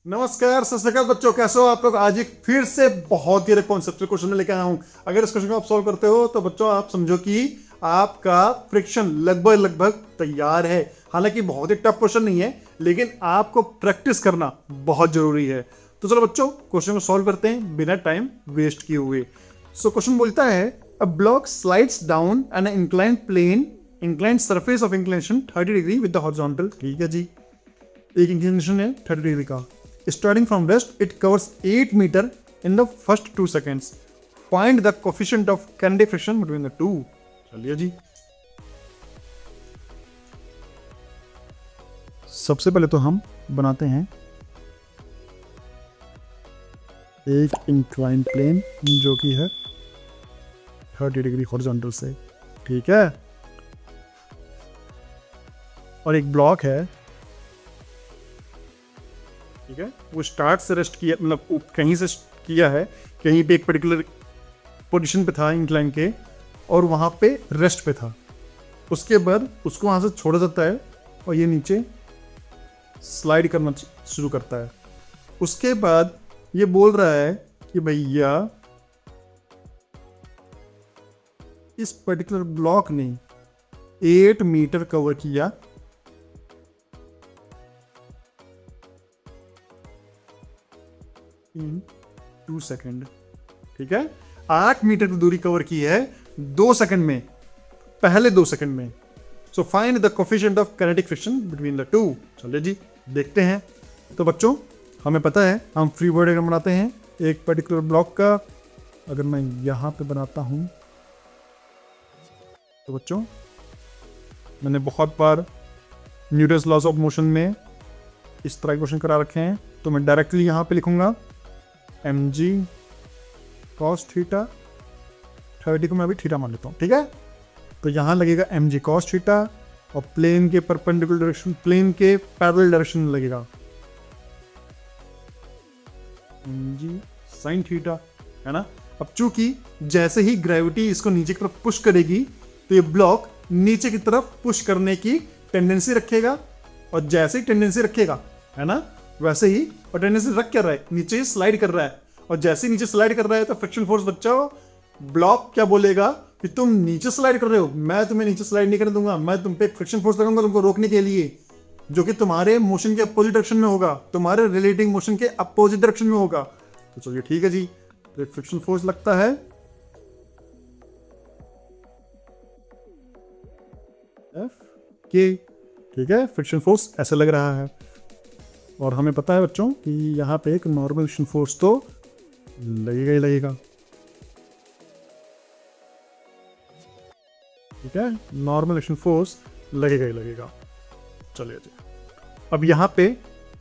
नमस्कार, सत श्री अकाल बच्चों, कैसे हो आप लोग। आज एक फिर से बहुत ही कॉन्सेप्चुअल क्वेश्चन लेकर आया हूं। अगर इस क्वेश्चन को आप सॉल्व करते हो तो बच्चों आप समझो कि आपका फ्रिक्शन लगभग तैयार है। हालांकि बहुत ही टफ क्वेश्चन नहीं है, लेकिन आपको प्रैक्टिस करना बहुत जरूरी है। तो चलो बच्चों क्वेश्चन को सॉल्व करते हैं बिना टाइम वेस्ट किए हुए। सो क्वेश्चन बोलता है a block slides down an inclined surface of inclination 30 degree with the horizontal. ठीक है जी, एक इंक्लिनेशन है 30 डिग्री का। Starting from rest, it covers 8 meter in the first 2 seconds. Find the coefficient of kinetic friction between the two. चलिए जी, सबसे पहले तो हम बनाते हैं एक इंक्लाइन प्लेन जो कि है 30 डिग्री हॉरिजॉन्टल से। ठीक है, और एक ब्लॉक है, ठीक है, वो स्टार्ट से रेस्ट किया, मतलब कहीं से किया है, कहीं पे एक पर्टिकुलर पोजीशन पे था इंक्लाइन के, और वहां पे रेस्ट पे था। उसके बाद उसको वहां से छोड़ा जाता है और ये नीचे स्लाइड करना शुरू करता है। उसके बाद ये बोल रहा है कि भैया इस पर्टिकुलर ब्लॉक ने 8 मीटर कवर किया इन 2 सेकेंड। ठीक है, 8 मीटर की दूरी कवर की है 2 सेकेंड में, पहले 2 सेकेंड में। So find the coefficient of kinetic friction between the two. चलिए जी देखते हैं। तो बच्चों हमें पता है, हम फ्री बॉडी डायग्राम बनाते हैं एक पर्टिकुलर ब्लॉक का। अगर मैं यहां पे बनाता हूं तो बच्चों मैंने बहुत बार न्यूटन्स लॉज ऑफ मोशन में इस तरह के क्वेश्चन करा रखे हैं, तो मैं डायरेक्टली यहां पे लिखूंगा mg cos थीटा, 30 को मैं अभी थीटा मान लेता हूँ। ठीक है, तो यहाँ लगेगा mg cos थीटा और प्लेन के परपेंडिकुलर डायरेक्शन, प्लेन के पैरेलल डायरेक्शन में लगेगा mg sin थीटा, है ना। अब चूंकि जैसे ही ग्रेविटी इसको नीचे की तरफ पुश करेगी तो ये ब्लॉक नीचे की तरफ पुश करने की टेंडेंसी रखेगा, और जैसे ही टेंडेंसी रखेगा, है ना, वैसे ही और टेंडेंसी रख कर रहा है, नीचे स्लाइड कर रहा है। और जैसे ही नीचे स्लाइड कर रहा है तो फ्रिक्शन फोर्स बच्चों, ब्लॉक क्या बोलेगा कि तुम नीचे स्लाइड कर रहे हो, मैं तुम्हें नीचे स्लाइड नहीं करने दूंगा, मैं तुम पे फ्रिक्शन फोर्स लगाऊंगा तुमको रोकने के लिए, जो कि तुम्हारे मोशन के अपोजिट डायरेक्शन में होगा, तुम्हारे रिलेटिंग मोशन के अपोजिट डायरेक्शन में होगा। तो चलिए ठीक है जी, तो एक फ्रिक्शन फोर्स लगता है एफ के। ठीक है, फ्रिक्शन फोर्स ऐसे लग रहा है, और हमें पता है बच्चों कि यहाँ पे एक नॉर्मल फ्रिक्शन फोर्स तो लगेगा ही लगेगा। ठीक है, नॉर्मल फ्रिक्शन फोर्स लगेगा ही लगेगा। चलिए जी, अब यहाँ पे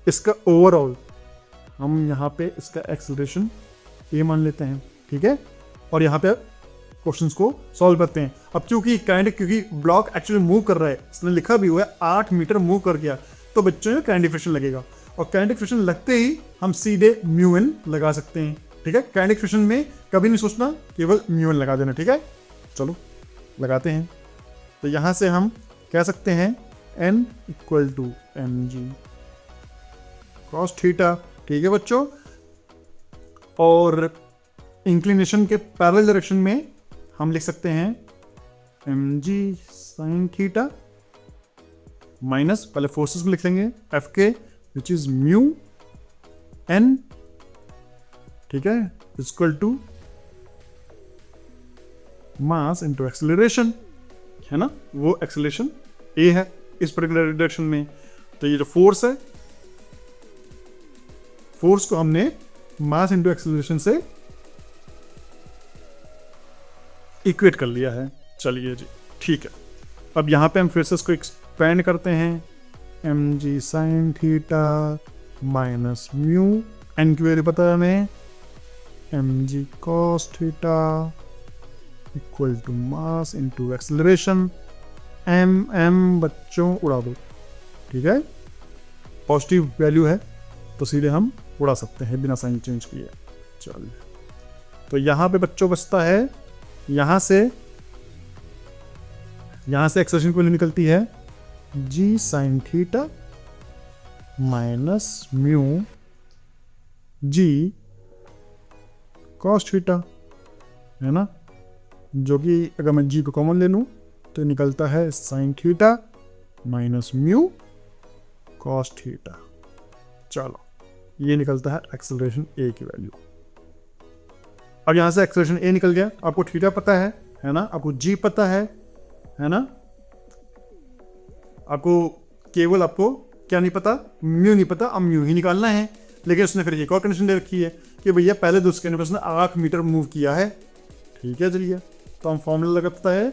इसका ओवरऑल हम यहाँ पे इसका एक्सेलरेशन ये मान लेते हैं। ठीक है, और यहाँ पे क्वेश्चंस को सॉल्व करते हैं। अब क्योंकि ब्लॉक एक्चुअली मूव कर रहा है, इसने लिखा भी हुआ है 8 मीटर मूव कर गया, तो बच्चों में काइनेटिक फ्रिक्शन लगेगा, और काइनेटिक फ्रिक्शन लगते ही हम सीधे म्यू एन लगा सकते हैं। ठीक है, काइनेटिक फ्रिक्शन में कभी नहीं सोचना, केवल म्यू एन लगा देना। ठीक है, चलो लगाते हैं। तो यहां से हम कह सकते हैं n equal to mg cos theta. ठीक है बच्चों, और इंक्लिनेशन के पैरेलल डायरेक्शन में हम लिख सकते हैं mg sin थीटा माइनस, पहले फोर्सेस में लिख लेंगे एफ के, विच इज म्यू एन। ठीक है, equal to mass into acceleration, है ना, वो एक्सेलरेशन ए है इस पर्टिकुलर डायरेक्शन में। तो ये जो फोर्स है, फोर्स को हमने मास इंटू एक्सेलरेशन से इक्वेट कर लिया है। चलिए जी ठीक है, अब यहां पे हम फिर से इसको एक्सपेंड करते हैं, mg sin theta minus mu N की वैल्यू पता है हमें, mg cos theta equal to mass into acceleration m बच्चों उड़ा दो। ठीक है, पॉजिटिव वैल्यू है तो सीधे हम उड़ा सकते हैं बिना साइन चेंज किए। चलिए, तो यहां पे बच्चों बचता है, यहां से एक्सेलरेशन की वैल्यू निकलती है g sin theta minus mu g cos theta, है ना, जो कि अगर मैं जी को कॉमन ले लूँ तो निकलता है sign theta minus mu cos theta. चलो ये निकलता है एक्सेलरेशन ए की वैल्यू। अब यहाँ से एक्सेलरेशन ए निकल गया, आपको थीटा पता है ना, आपको जी पता है ना, आपको क्या नहीं पता, म्यू नहीं पता, अब म्यू ही निकालना है। लेकिन उसने फिर एक और कंडीशन दे रखी है कि भैया पहले तो उसके उसने 8 मीटर मूव किया है। ठीक है चलिए, तो हम फॉर्मूला लगाता है,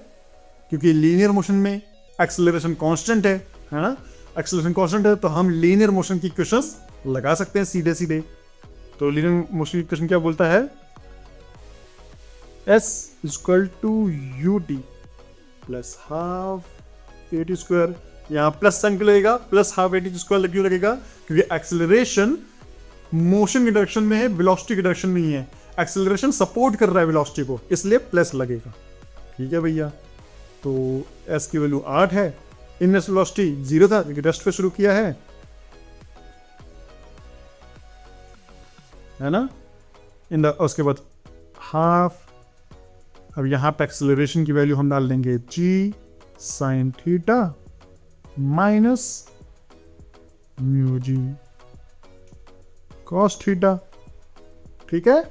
क्योंकि लीनियर मोशन में एक्सेलरेशन कांस्टेंट है ना, एक्सेलरेशन कांस्टेंट है तो हम लीनियर मोशन की इक्वेशंस लगा सकते हैं सीधे सीधे। तो लीनियर मोशन की इक्वेशन क्या बोलता है, S equal to u t plus half a t square. यहाँ प्लस साइन क्यों लगेगा, plus half a t square क्यों लगेगा, क्योंकि एक्सेलरेशन मोशन की डायरेक्शन में है, वेलोसिटी की डायरेक्शन में ही है। एक्सेलरेशन सपोर्ट कर रहा है वेलोसिटी को, इसलिए प्लस लगेगा। ठीक है भैया, तो S की वैल्यू 8 है, इनलेस वेलोसिटी 0 था क्योंकि रेस्ट पे शुरू किया है ना, उसके बाद हाफ। अब यहाँ पे एक्सेलरेशन की वैल्यू हम डाल देंगे जी sign theta minus mu g cos theta. ठीक है,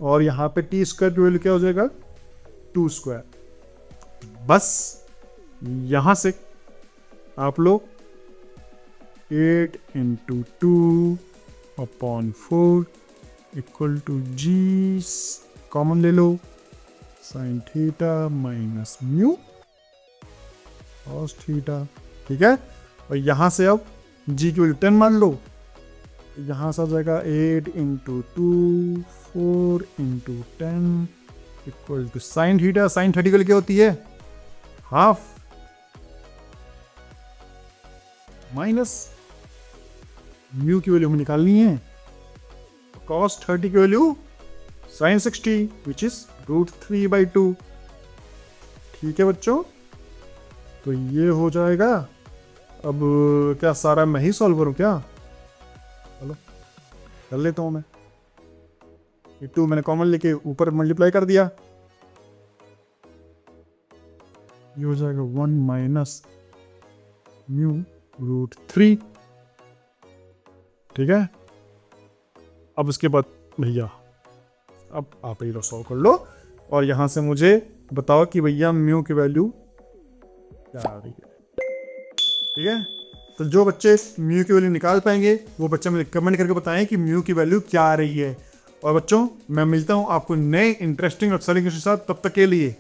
और यहाँ पे टी स्क्वायर की वैल्यू क्या हो जाएगा, 2 स्क्वायर। बस यहां से आप लोग 8 into 2 upon 4 equal to g common ले लो, sine theta minus mu cos theta. ठीक है, और यहां से अब जी की वैल्यू 10 मान लो, यहां से आ जाएगा 8 into 2 4 into 10 equal to sine theta. Sine theta की वैल्यू क्या होती है, हाफ माइनस म्यू की वैल्यू हमें निकालनी है, कॉस 30 की वैल्यू साइन 60 विच इज √3/2। ठीक है बच्चों, तो ये हो जाएगा। अब क्या सारा मैं ही सॉल्व करूं क्या, चलो कर लेता हूं मैं। ये 2 मैंने कॉमन लेके ऊपर मल्टीप्लाई कर दिया, ये हो जाएगा 1 माइनस म्यू √3। ठीक है, अब उसके बाद भैया अब आप ये सॉल्व कर लो और यहां से मुझे बताओ कि भैया म्यू की वैल्यू क्या आ रही है। ठीक है, तो जो बच्चे म्यू की वैल्यू निकाल पाएंगे वो बच्चे मुझे कमेंट करके बताएं कि म्यू की वैल्यू क्या आ रही है। और बच्चों मैं मिलता हूं आपको नए इंटरेस्टिंग और एक्साइटिंग के साथ, तब तक के लिए